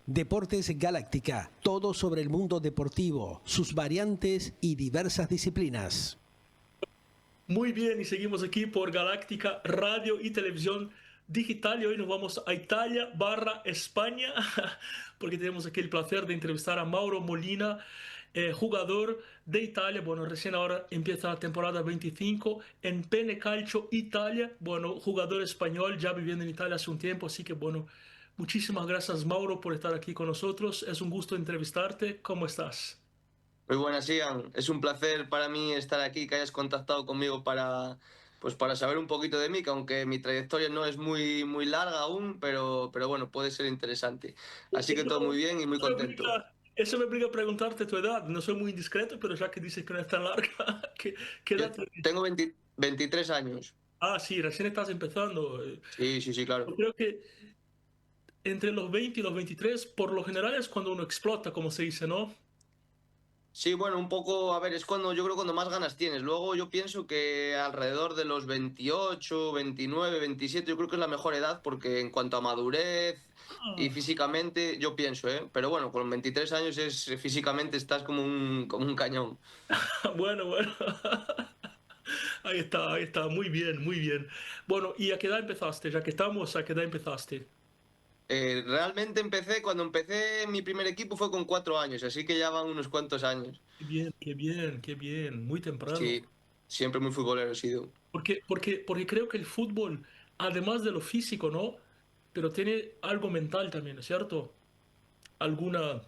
Deportes Galáctica, todo sobre el mundo deportivo, sus variantes y diversas disciplinas. Muy bien, y seguimos aquí por Galáctica Radio y Televisión Digital, y hoy nos vamos a Italia / España, porque tenemos aquí el placer de entrevistar a Mauro Molina, jugador de Italia. Bueno, recién ahora empieza la temporada 25 en Pene Calcio Italia. Bueno, jugador español, ya viviendo en Italia hace un tiempo, así que bueno, muchísimas gracias, Mauro, por estar aquí con nosotros. Es un gusto entrevistarte. ¿Cómo estás? Muy buenas, Ian. Es un placer para mí estar aquí, que hayas contactado conmigo para saber un poquito de mí, que aunque mi trayectoria no es muy larga aún, pero bueno, puede ser interesante. Así que todo muy Eso, bien y muy eso me contento. eso me obliga a preguntarte tu edad. No soy muy indiscreto, pero ya que dices que no es tan larga, ¿qué Yo edad tienes? tengo 23 años. Ah, sí, recién estás empezando. Sí, sí, sí, Yo claro. creo que entre los 20 y los 23, por lo general es cuando uno explota, como se dice, ¿no? Sí, bueno, un poco, a ver, es cuando yo creo cuando más ganas tienes. Luego yo pienso que alrededor de los 28, 29, 27, yo creo que es la mejor edad porque en cuanto a madurez y Ah, físicamente, yo pienso, ¿eh? Pero bueno, con 23 años físicamente estás como un cañón. bueno, bueno. Ahí está. Muy bien, muy bien. Bueno, ¿y a qué edad empezaste? Ya que estamos, ¿a qué edad empezaste? Realmente cuando empecé mi primer equipo fue con 4 años, así que ya van unos cuantos años. Qué bien, qué bien, qué bien. Muy temprano. Sí, siempre muy futbolero he sido. Porque creo que el fútbol, además de lo físico, ¿no? Pero tiene algo mental también, ¿no es cierto? Alguna,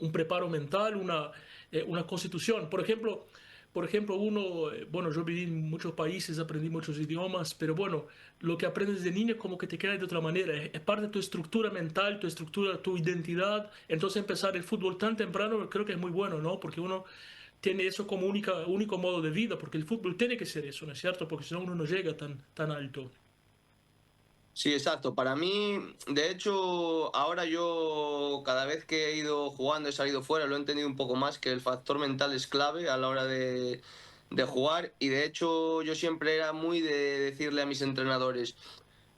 un preparo mental, una constitución. Por ejemplo, bueno, yo viví en muchos países, aprendí muchos idiomas, pero bueno, lo que aprendes de niño como que te queda de otra manera. Es parte de tu estructura mental, tu estructura, tu identidad. Entonces empezar el fútbol tan temprano creo que es muy bueno, ¿no? Porque uno tiene eso como único modo de vida, porque el fútbol tiene que ser eso, ¿no es cierto? Porque si no uno no llega tan alto. Sí, exacto. Para mí, de hecho, ahora yo cada vez que he ido jugando, he salido fuera, lo he entendido un poco más, que el factor mental es clave a la hora de jugar. Y de hecho, yo siempre era muy de decirle a mis entrenadores,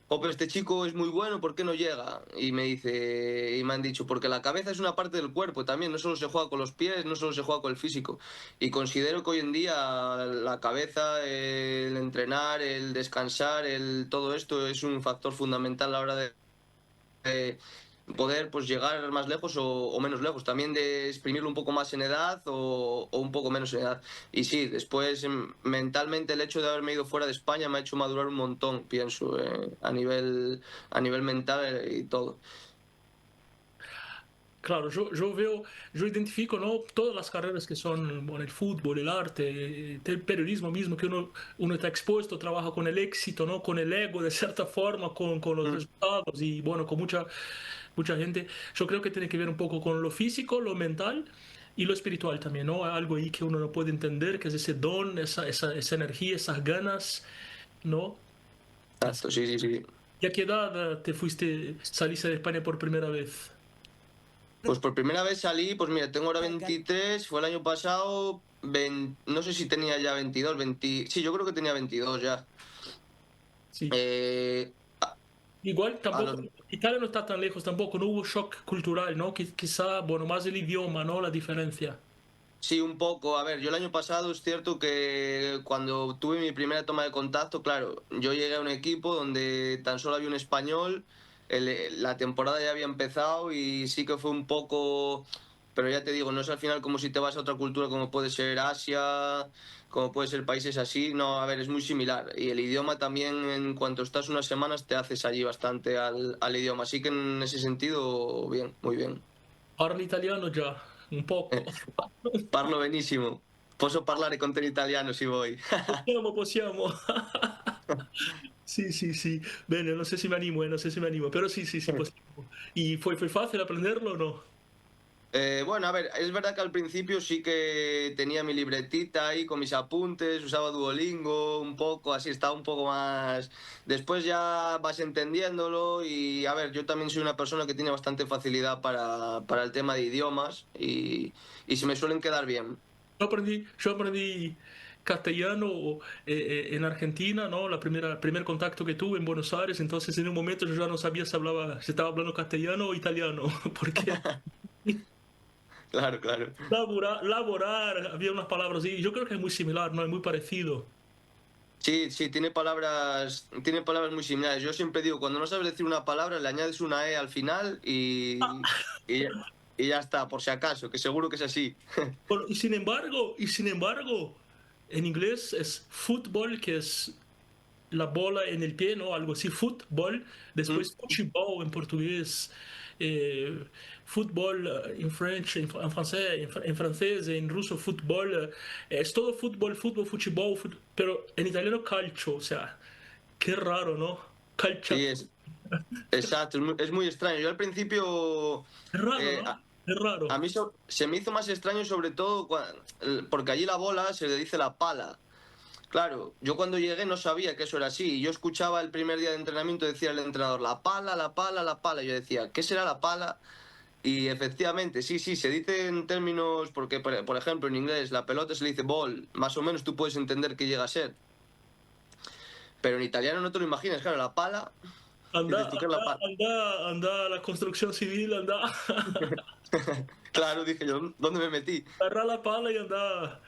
oh, pero este chico es muy bueno, ¿por qué no llega? Y me han dicho, porque la cabeza es una parte del cuerpo también, no solo se juega con los pies, no solo se juega con el físico. Y considero que hoy en día la cabeza, el entrenar, el descansar, todo esto es un factor fundamental a la hora de poder pues llegar más lejos o menos lejos, también de exprimirlo un poco más en edad o un poco menos en edad. Y sí, después mentalmente el hecho de haberme ido fuera de España me ha hecho madurar un montón, pienso, a nivel mental y todo. Claro, yo identifico, ¿no? Todas las carreras que son, bueno, el fútbol, el arte, el periodismo mismo, que uno está expuesto, trabaja con el éxito, ¿no? Con el ego, de cierta forma, con los Mm. resultados y, bueno, con mucha gente. Yo creo que tiene que ver un poco con lo físico, lo mental y lo espiritual también, ¿no? Algo ahí que uno no puede entender, que es ese don, esa energía, esas ganas, ¿no? Así. Exacto, sí, sí, sí. ¿Y a qué edad saliste de España por primera vez? Pues por primera vez salí, pues mira, tengo ahora 23, fue el año pasado, no sé si tenía ya 22, 20, sí, yo creo que tenía 22 ya. Sí. Eh, Igual a tampoco, los Italia no está tan lejos tampoco, no hubo shock cultural, ¿no? Quizá, bueno, más el idioma, ¿no? La diferencia. Sí, un poco. A ver, yo el año pasado es cierto que cuando tuve mi primera toma de contacto, claro, yo llegué a un equipo donde tan solo había un español, la temporada ya había empezado y sí que fue un poco, pero ya te digo, no es al final como si te vas a otra cultura como puede ser Asia, como puede ser países así, no, a ver, es muy similar. Y el idioma también, en cuanto estás unas semanas, te haces allí bastante al idioma. Así que en ese sentido, bien, muy bien. Parli italiano già, un poco. Parlo benissimo. Posso parlare con te in italiano se vuoi. Possiamo. Sí, sí, sí. Bene, no sé si me animo, no sé si me animo, pero sí, sí, sí, possiamo. ¿Y fue fácil aprenderlo o no? Bueno, a ver, es verdad que al principio sí que tenía mi libretita ahí con mis apuntes, usaba Duolingo un poco, así estaba un poco más. Después ya vas entendiéndolo y, a ver, yo también soy una persona que tiene bastante facilidad para el tema de idiomas y se me suelen quedar bien. Yo aprendí castellano en Argentina, ¿no? Primer contacto que tuve en Buenos Aires, entonces en un momento yo ya no sabía si estaba hablando castellano o italiano, porque Claro, claro. laborar, había unas palabras y yo creo que es muy similar, ¿no? Es muy parecido. Sí, sí, tiene palabras muy similares. Yo siempre digo, cuando no sabes decir una palabra, le añades una E al final y, y ya está, por si acaso, que seguro que es así. Bueno, y sin embargo, en inglés es fútbol, que es la bola en el pie, ¿no? Algo así, fútbol. Mm. Después futebol en portugués, eh, fútbol en French, en francés, en francés, en ruso fútbol. Es todo fútbol, fútbol, futebol, pero en italiano calcio, o sea, qué raro, ¿no? Sí, Calciato. exacto, es muy extraño. Yo al principio, Es raro, eh, ¿no? a, Es a raro. mí se me hizo más extraño sobre todo porque allí la bola se le dice la pala. Claro, yo cuando llegué no sabía que eso era así. Yo escuchaba el primer día de entrenamiento, decía el entrenador, la pala, la pala, la pala. Yo decía, ¿qué será la pala? Y efectivamente, sí, sí, se dice en términos, porque por ejemplo en inglés la pelota se le dice ball, más o menos tú puedes entender qué llega a ser. Pero en italiano no te lo imaginas, claro, la pala, Anda, dices tú qué es la anda, pala. anda, anda a la construcción civil, anda. Claro, dije yo, ¿dónde me metí? Agarra la pala y anda.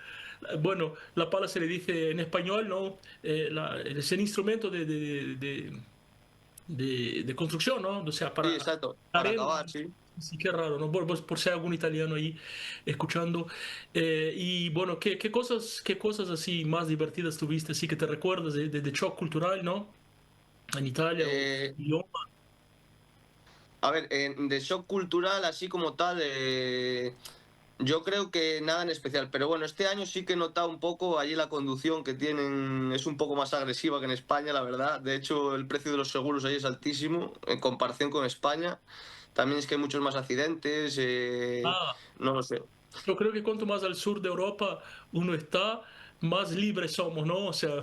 Bueno, la pala se le dice en español, ¿no? Es el instrumento de construcción, ¿no? O sea, Sí, para exacto, para arena. acabar, sí. Sí, qué raro, ¿no? Por si hay algún italiano ahí escuchando. Y bueno, ¿qué cosas así más divertidas tuviste, así que te recuerdas de shock cultural, ¿no? En Italia o Eh, idioma. a ver, de shock cultural así como tal, yo creo que nada en especial, pero bueno, este año sí que he notado un poco allí la conducción que tienen, es un poco más agresiva que en España, la verdad. De hecho, el precio de los seguros ahí es altísimo en comparación con España. También es que hay muchos más accidentes, Ah, no lo sé. yo creo que cuanto más al sur de Europa uno está, más libres somos, ¿no? O sea,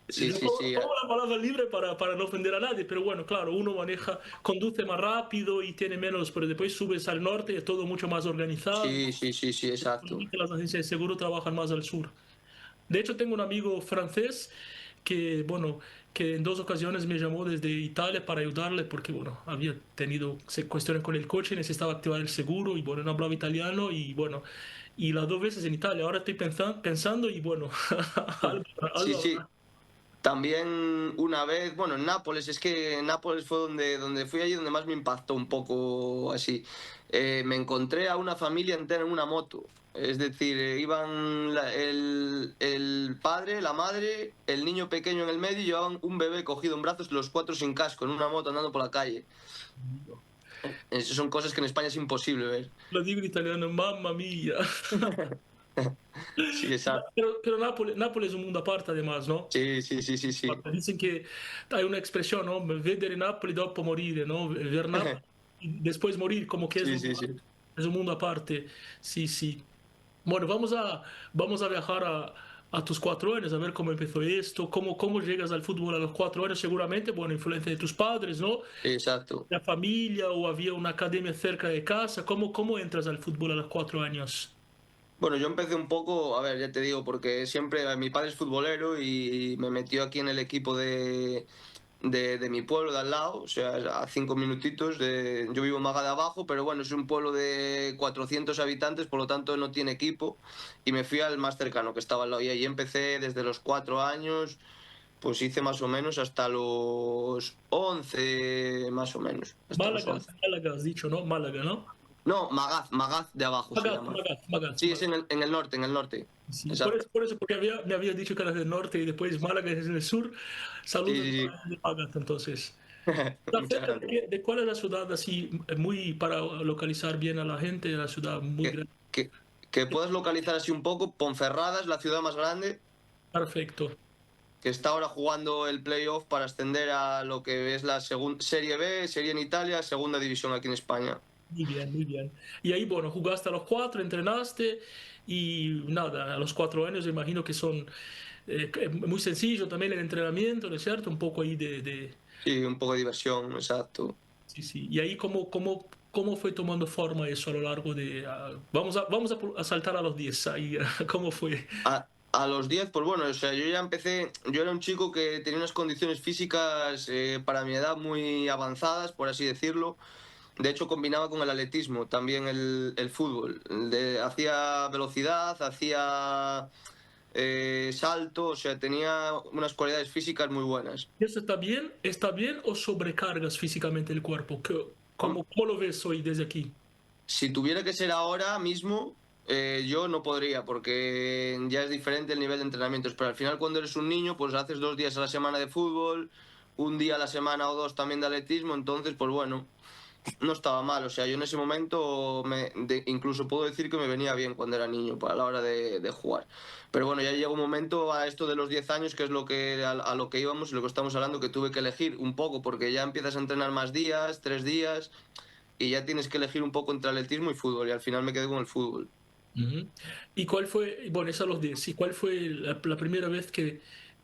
Sí, yo sí, sí. tomo la palabra libre para no ofender a nadie, pero bueno, claro, uno conduce más rápido y tiene menos, pero después subes al norte y es todo mucho más organizado. Sí, sí, sí, sí, exacto. Las agencias de seguro trabajan más al sur. De hecho, tengo un amigo francés que, bueno, que en dos ocasiones me llamó desde Italia para ayudarle porque, bueno, había tenido cuestiones con el coche, necesitaba activar el seguro y, bueno, no hablaba italiano y, bueno, y las dos veces en Italia. Ahora estoy pensando y, bueno, algo, Sí, algo sí. habrá. También una vez, bueno, en Nápoles, es que en Nápoles fue donde fui allí donde más me impactó un poco así. Me encontré a una familia entera en una moto. Es decir, iban el padre, la madre, el niño pequeño en el medio y llevaban un bebé cogido en brazos, los cuatro sin casco, en una moto andando por la calle. Esas son cosas que en España es imposible ver. Lo digo en italiano, mamma mía. Sí, exacto. Pero Nápoles es un mundo aparte, además, ¿no? Sí, sí, sí, sí, sí. Dicen que hay una expresión, ¿no? Vedere Napoli dopo morire, ¿no? Ver Napoli y después morir, como que Sí, sí, sí. es un mundo aparte. Sí, sí. Bueno, vamos a viajar a tus 4 años, a ver cómo empezó esto, cómo llegas al fútbol a los 4 años, seguramente, bueno, influencia de tus padres, ¿no? Exacto. La familia o había una academia cerca de casa, ¿cómo entras al fútbol a los 4 años? Bueno, yo empecé un poco, a ver, ya te digo, porque siempre mi padre es futbolero y me metió aquí en el equipo de mi pueblo de al lado, o sea, a 5 minutitos. Yo vivo en Maga de Abajo, pero bueno, es un pueblo de 400 habitantes, por lo tanto no tiene equipo. Y me fui al más cercano, que estaba al lado. Y ahí empecé desde los 4 años, pues hice más o menos hasta los 11 más o menos, hasta los Málaga, 11. Málaga has dicho, ¿no? Málaga, ¿no? No, Magaz de Abajo se Magat, llama. Magat, Magat, Sí, es Magat. en el norte, en el norte. Sí, Exacto. por eso, porque me habías dicho que eras del norte y después Málaga es en el sur. Sí, Saludos sí, de Magat, entonces. sí. ¿Está Muchas cerca gracias. de cuál es la ciudad así, muy para localizar bien a la gente, la ciudad muy Que, grande? que, que puedas localizar así un poco, Ponferrada es la ciudad más grande, Perfecto. que está ahora jugando el playoff para ascender a lo que es la Serie B, Serie en Italia, segunda división aquí en España. Muy bien, muy bien. Y ahí, bueno, jugaste a los 4, entrenaste y nada, a los 4 años imagino que son muy sencillo también el entrenamiento, ¿no es cierto? Un poco ahí Sí, un poco de diversión, exacto. Sí, sí. Y ahí, ¿cómo fue tomando forma eso a lo largo de... vamos a saltar a los 10 ahí, ¿cómo fue? A los 10, pues bueno, o sea, yo ya empecé, yo era un chico que tenía unas condiciones físicas para mi edad muy avanzadas, por así decirlo. De hecho, combinaba con el atletismo, también el fútbol. Hacía velocidad, hacía salto, o sea, tenía unas cualidades físicas muy buenas. ¿Eso está bien? ¿Está bien o sobrecargas físicamente el cuerpo? ¿Cómo lo ves hoy desde aquí? Si tuviera que ser ahora mismo, yo no podría, porque ya es diferente el nivel de entrenamientos. Pero al final, cuando eres un niño, pues haces 2 días a la semana de fútbol, un día a la semana o dos también de atletismo. Entonces, pues bueno, no estaba mal. O sea, yo en ese momento incluso puedo decir que me venía bien cuando era niño para la hora de jugar. Pero bueno, ya llega un momento a esto de los 10 años, que es a lo que íbamos y lo que estamos hablando, que tuve que elegir un poco, porque ya empiezas a entrenar más días, 3 días y ya tienes que elegir un poco entre atletismo y fútbol, y al final me quedé con el fútbol. Ujú. ¿Y cuál fue, bueno, es a los 10, ¿y cuál fue la primera vez que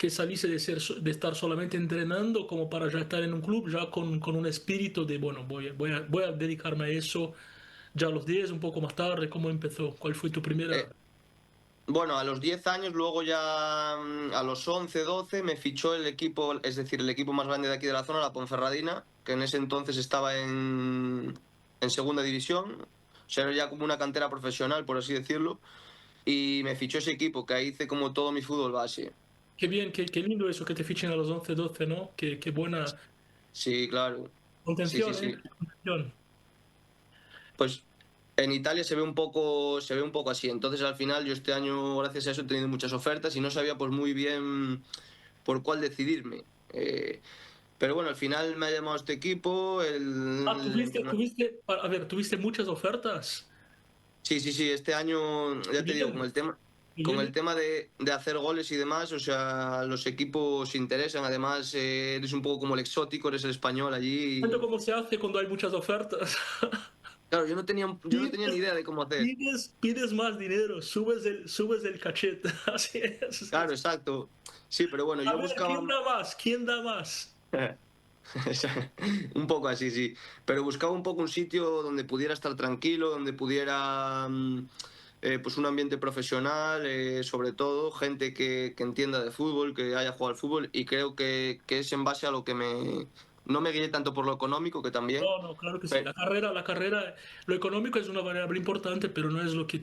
saliste de estar solamente entrenando como para ya estar en un club, ya con un espíritu de, bueno, voy a dedicarme a eso ya a los 10 un poco más tarde? ¿Cómo empezó? ¿Cuál fue tu primera? Eh, bueno, a los 10 años, luego ya a los 11 12 me fichó el equipo, es decir, el equipo más grande de aquí de la zona, la Ponferradina, que en ese entonces estaba en segunda división, o sea, era ya como una cantera profesional, por así decirlo, y me fichó ese equipo, que ahí hice como todo mi fútbol base. Qué bien, qué lindo eso que te fichen a los 11 12, ¿no? Qué buena Sí, claro. Sí, sí, contención, ¿eh? sí. Contención. Pues en Italia se ve un poco así. Entonces al final yo este año, gracias a eso, he tenido muchas ofertas y no sabía pues muy bien por cuál decidirme. Pero bueno, al final me ha llamado este equipo, Ah, a ver, ¿tuviste muchas ofertas? Sí, sí, sí, este año, ya te digo, Bien, con bien. el tema de hacer goles y demás, o sea, los equipos se interesan, además eres un poco como el exótico, eres el español Cuento allí. cómo se hace cuando hay muchas ofertas. Claro, yo no tenía ni Pides, idea de cómo hacer. pides más dinero, subes el cachete. Así es. Claro, exacto. Sí, pero bueno, A yo ver, buscaba. ¿quién da más? ¿Quién da más? Un poco así, sí. Pero buscaba un poco un sitio donde pudiera estar tranquilo, donde pudiera, pues un ambiente profesional, sobre todo, gente que entienda de fútbol, que haya jugado al fútbol, y creo que es en base a lo que me... No me guié tanto por lo económico, que también. No, no, claro que sí. pe- La carrera, lo económico es una variable importante, pero no es lo que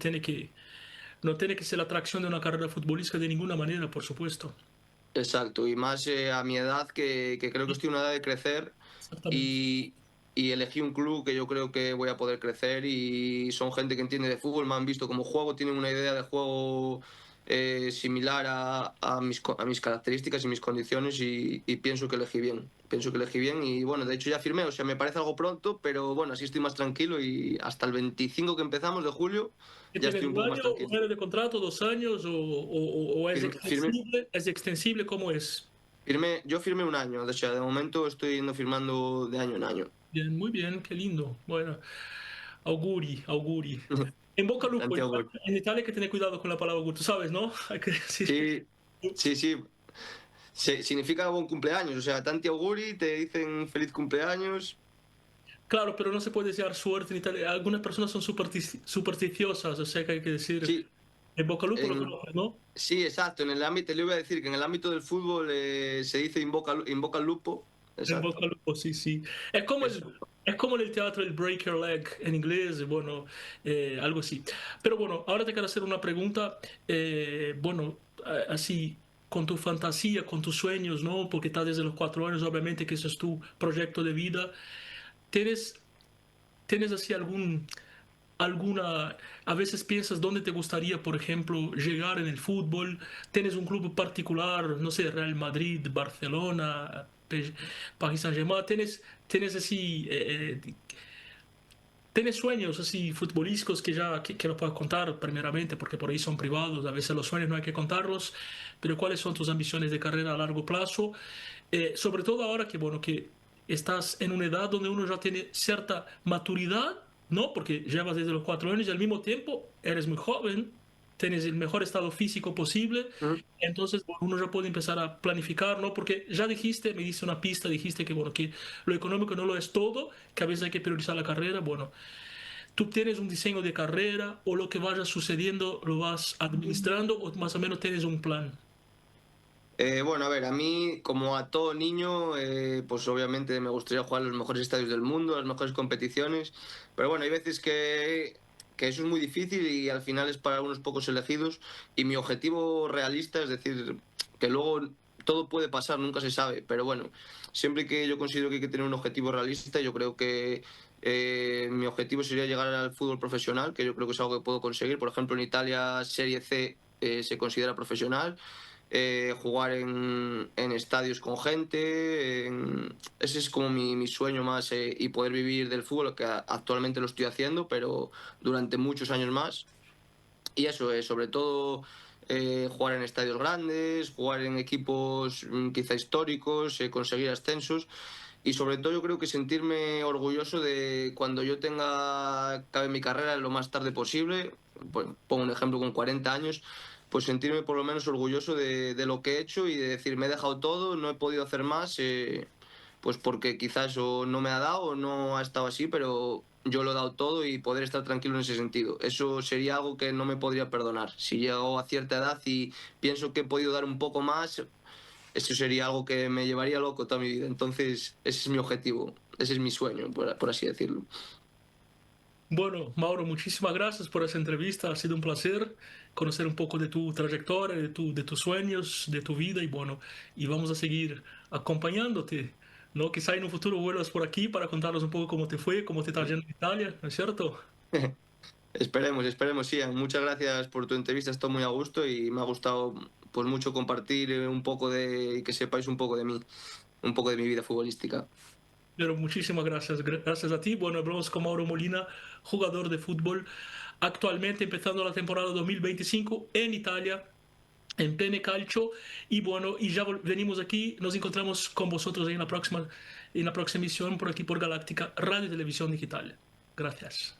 no tiene que ser la atracción de una carrera futbolística de ninguna manera, por supuesto. Exacto, y más a mi edad, que creo que Sí, estoy en una edad de crecer, exactamente. y, y elegí un club que yo creo que voy a poder crecer, y son gente que entiende de fútbol, me han visto como juego, tienen una idea de juego similar a mis características y mis condiciones, y pienso que elegí bien. Pienso que elegí bien y bueno, de hecho ya firmé, o sea, me parece algo pronto, pero bueno, así estoy más tranquilo y hasta el 25 que empezamos de julio ¿Qué ya tienes, estoy un un poco más año, un tranquilo. año de contrato, 2 años o es Firmé, extensible? ¿Es extensible? ¿Cómo es? yo firmé un año, o sea, de momento estoy yendo firmando de año en año. Bien, muy bien, qué lindo. Bueno, auguri, auguri. En Boca Lupo, Santiago. en Italia hay que tener cuidado con la palabra auguri, tú sabes, ¿no? Hay que decir. Sí, sí, sí. Significa buen cumpleaños, o sea, tanti auguri, te dicen feliz cumpleaños. Claro, pero no se puede desear suerte en Italia. Algunas personas son supersticiosas, o sea que hay que decir. Sí, En Boca Lupo lo en- conoces, ¿no? sí, exacto. En el ámbito, le iba a decir que en el ámbito del fútbol se dice invoca al lupo. En Exacto. Boca Lupo, sí, sí. Es como Eso. el, es como en el teatro el break your leg en inglés, bueno, algo así. Pero bueno, ahora te quiero hacer una pregunta, bueno, así, con tu fantasía, con tus sueños, ¿no? Porque estás desde los 4 años, obviamente que ese es tu proyecto de vida. ¿Tienes, tienes así alguna, a veces piensas dónde te gustaría, por ejemplo, llegar en el fútbol? ¿Tienes un club particular, no sé, Real Madrid, Barcelona, Paris Saint-Germain? ¿Tienes así, tienes sueños así futbolísticos que no puedes contar primeramente porque por ahí son privados? A veces los sueños no hay que contarlos, pero ¿cuáles son tus ambiciones de carrera a largo plazo? Sobre todo ahora que, bueno, que estás en una edad donde uno ya tiene cierta maturidad, ¿no? Porque llevas desde los 4 años y al mismo tiempo eres muy joven, tienes el mejor estado físico posible, Mm. entonces bueno, uno ya puede empezar a planificar, ¿no? Porque ya dijiste, me diste una pista, dijiste que, bueno, que lo económico no lo es todo, que a veces hay que priorizar la carrera, bueno. ¿Tú tienes un diseño de carrera o lo que vaya sucediendo lo vas administrando o más o menos tienes un plan? Bueno, a ver, a mí, como a todo niño, pues obviamente me gustaría jugar en los mejores estadios del mundo, las mejores competiciones, pero bueno, hay veces que eso es muy difícil y al final es para unos pocos elegidos. Y mi objetivo realista, es decir, que luego todo puede pasar, nunca se sabe, pero bueno, siempre que yo considero que hay que tener un objetivo realista, yo creo que mi objetivo sería llegar al fútbol profesional, que yo creo que es algo que puedo conseguir. Por ejemplo, en Italia, Serie C se considera profesional. Jugar en estadios con gente. Ese es como mi sueño más, y poder vivir del fútbol, que actualmente lo estoy haciendo, pero durante muchos años más. Y eso, sobre todo jugar en estadios grandes, jugar en equipos quizá históricos, conseguir ascensos. Y sobre todo yo creo que sentirme orgulloso de cuando yo acabe mi carrera lo más tarde posible, pues, pongo un ejemplo con 40 años, pues sentirme por lo menos orgulloso de lo que he hecho y de decir, me he dejado todo, no he podido hacer más, pues porque quizás o no me ha dado o no ha estado así, pero yo lo he dado todo y poder estar tranquilo en ese sentido. Eso sería algo que no me podría perdonar. Si llego a cierta edad y pienso que he podido dar un poco más, eso sería algo que me llevaría loco toda mi vida. Entonces, ese es mi objetivo, ese es mi sueño, por así decirlo. Bueno, Mauro, muchísimas gracias por esa entrevista. Ha sido un placer conocer un poco de tu trayectoria, de tus sueños, de tu vida y bueno, y vamos a seguir acompañándote, ¿no? Quizá en un futuro vuelvas por aquí para contarnos un poco cómo te fue, cómo te está yendo en Italia, ¿no es cierto? Esperemos, Ian. Muchas gracias por tu entrevista, estoy muy a gusto y me ha gustado pues mucho compartir un poco y que sepáis un poco de mí, un poco de mi vida futbolística. Pero muchísimas gracias, gracias a ti. Bueno, hablamos con Mauro Molina, jugador de fútbol, actualmente empezando la temporada 2025 en Italia, en Pene Calcio. Y bueno, y ya venimos aquí, nos encontramos con vosotros en la próxima emisión por aquí por Galáctica Radio y Televisión Digital. Gracias.